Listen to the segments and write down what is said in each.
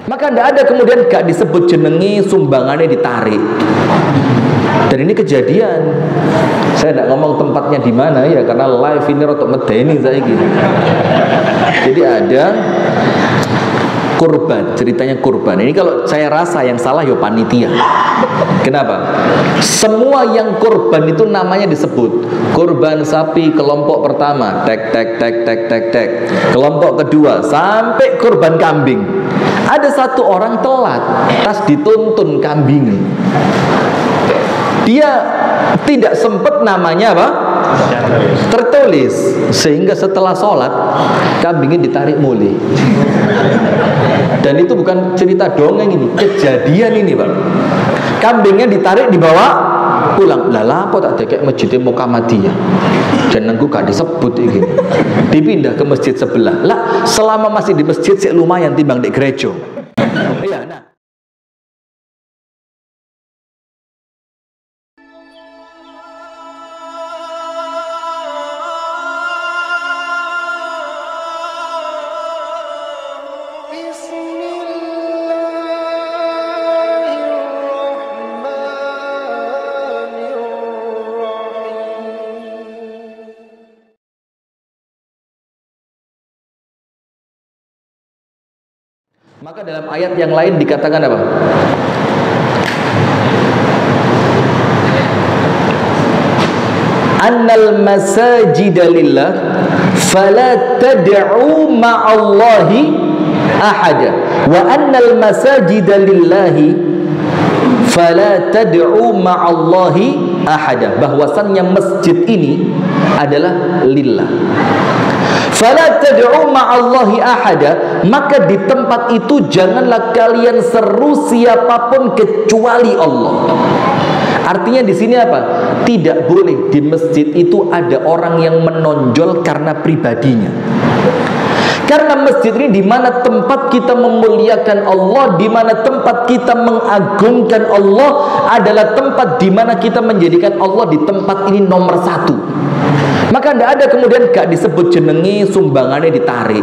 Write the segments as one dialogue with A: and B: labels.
A: Maka tidak ada kemudian gak disebut jenengi sumbangannya ditarik. Dan ini kejadian. Saya tidak ngomong tempatnya di mana ya, karena live ini rotok medeni saya gini. Jadi ada kurban, ceritanya kurban. Ini kalau saya rasa yang salah yo panitia. Kenapa? Semua yang kurban itu namanya disebut. Kurban sapi kelompok pertama, tek tek tek tek tek tek. Kelompok kedua sampai kurban kambing. Ada satu orang telat, tas dituntun kambingnya. Dia tidak sempat namanya apa? Tertulis. Sehingga setelah sholat kambingnya ditarik mulai. Dan itu bukan cerita dongeng, ini kejadian ini Pak. Kambingnya ditarik dibawa pulang. Lah apa tak kayak masjid Muhammadiyah. Dan nengku gak disebut ini. Dipindah ke masjid sebelah. Lah selama masih di masjid sih lumayan timbang di gereja. Iya, nah. Maka dalam ayat yang lain dikatakan apa? Annal masajida lillah fala tad'u ma'allahi ahada wa annal masajida lillahi fala tad'u ma'allahi ahada. Bahwasannya masjid ini adalah lillah. Fala tad'u ma'allahi ahada, maka di tempat itu janganlah kalian seru siapapun kecuali Allah. Artinya di sini apa? Tidak boleh di masjid itu ada orang yang menonjol karena pribadinya. Karena masjid ini di mana tempat kita memuliakan Allah, di mana tempat kita mengagungkan Allah, adalah tempat di mana kita menjadikan Allah di tempat ini nomor satu. Maka tidak ada kemudian gak disebut jenengi sumbangannya ditarik.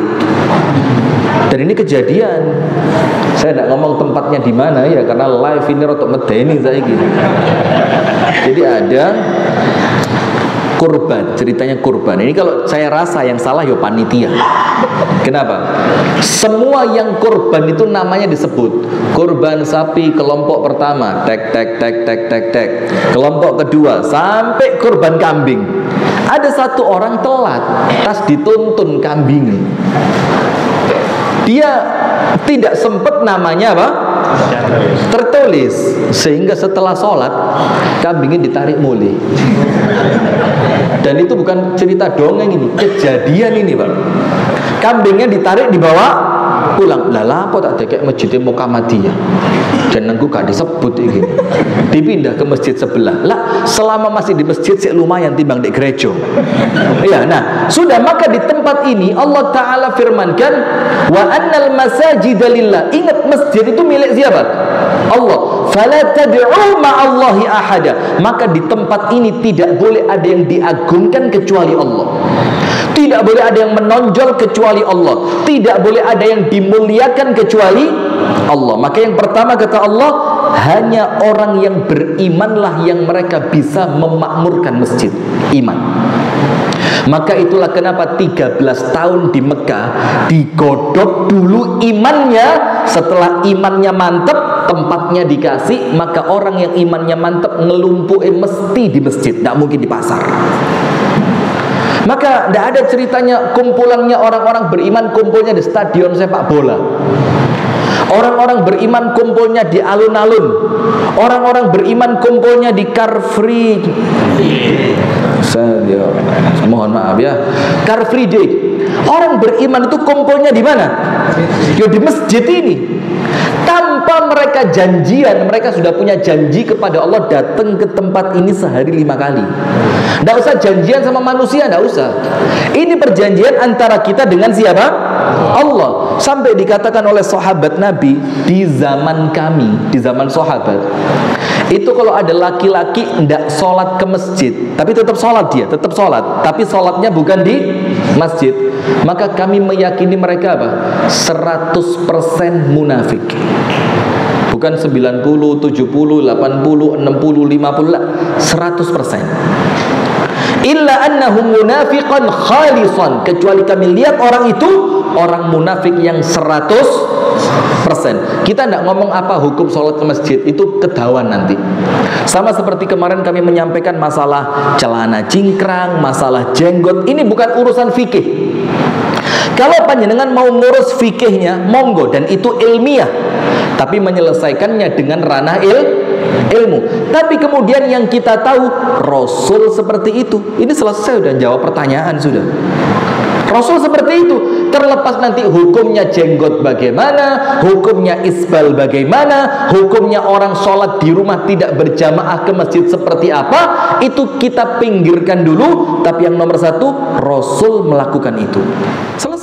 A: Dan ini kejadian. Saya tidak ngomong tempatnya di mana ya, karena live ini rotok medeni saya gini. Jadi ada kurban, ceritanya kurban. Ini kalau saya rasa yang salah yo panitia. Kenapa? Semua yang kurban itu namanya disebut. Kurban sapi kelompok pertama, tek tek tek tek tek tek. Kelompok kedua sampai kurban kambing. Ada satu orang telat, tas dituntun kambingnya. Dia tidak sempat namanya apa? Tertulis. Sehingga setelah sholat kambingnya ditarik mulai. Dan itu bukan cerita dongeng, ini kejadian ini Pak. Kambingnya ditarik dibawa pulang. Lah apa tak kayak masjid Muhammadiyah. Dan nengku gak disebut ini. Dipindah ke masjid sebelah. Lah selama masih di masjid sih lumayan timbang di gereja. Iya, nah sudah, maka di tempat ini Allah Ta'ala firmankan wa annal masajida lillah. Ingat, masjid itu milik siapa? Allah. Fala tad'u ma'allahi ahada. Maka di tempat ini tidak boleh ada yang diagungkan kecuali Allah. Tidak boleh ada yang menonjol kecuali Allah. Tidak boleh ada yang dimuliakan kecuali Allah. Maka yang pertama kata Allah, hanya orang yang berimanlah yang mereka bisa memakmurkan masjid. Iman. Maka itulah kenapa 13 tahun di Mekah digodok dulu imannya. Setelah imannya mantap, tempatnya dikasih. Maka orang yang imannya mantap ngelumpuin mesti di masjid, tidak mungkin di pasar. Maka tidak ada ceritanya kumpulannya orang-orang beriman kumpulnya di stadion sepak bola. Orang-orang beriman kumpulnya di alun-alun. Orang-orang beriman kumpulnya di Car Free. Mohon maaf ya, Car Free Day. Orang beriman itu kumpulnya di mana? Yo, di masjid ini. Tanpa mereka janjian, mereka sudah punya janji kepada Allah, datang ke tempat ini sehari 5 kali. Tidak usah janjian sama manusia, tidak usah. Ini perjanjian antara kita dengan siapa? Allah. Sampai dikatakan oleh sahabat Nabi di zaman kami, di zaman sahabat, itu kalau ada laki-laki tidak sholat ke masjid, tapi tetap sholat dia, tetap sholat, tapi sholatnya bukan di masjid, maka kami meyakini mereka apa? 100% munafik. Bukan 90, 70, 80, 60, 50 lah, 100%. Illa annahum munafiqan khalisan, kecuali kami lihat orang itu orang munafik yang 100%. Kita tidak ngomong apa hukum sholat ke masjid, itu ketahuan nanti. Sama seperti kemarin kami menyampaikan masalah celana cingkrang, masalah jenggot, ini bukan urusan fikih. Kalau panjenengan mau ngurus fikihnya, monggo, dan itu ilmiah, tapi menyelesaikannya dengan ranah ilmu. Tapi kemudian yang kita tahu Rasul seperti itu, ini selesai, udah jawab pertanyaan sudah. Rasul seperti itu. Terlepas nanti hukumnya jenggot bagaimana, hukumnya isbal bagaimana, hukumnya orang sholat di rumah tidak berjamaah ke masjid seperti apa, itu kita pinggirkan dulu. Tapi yang nomor satu, Rasul melakukan itu. Selesai.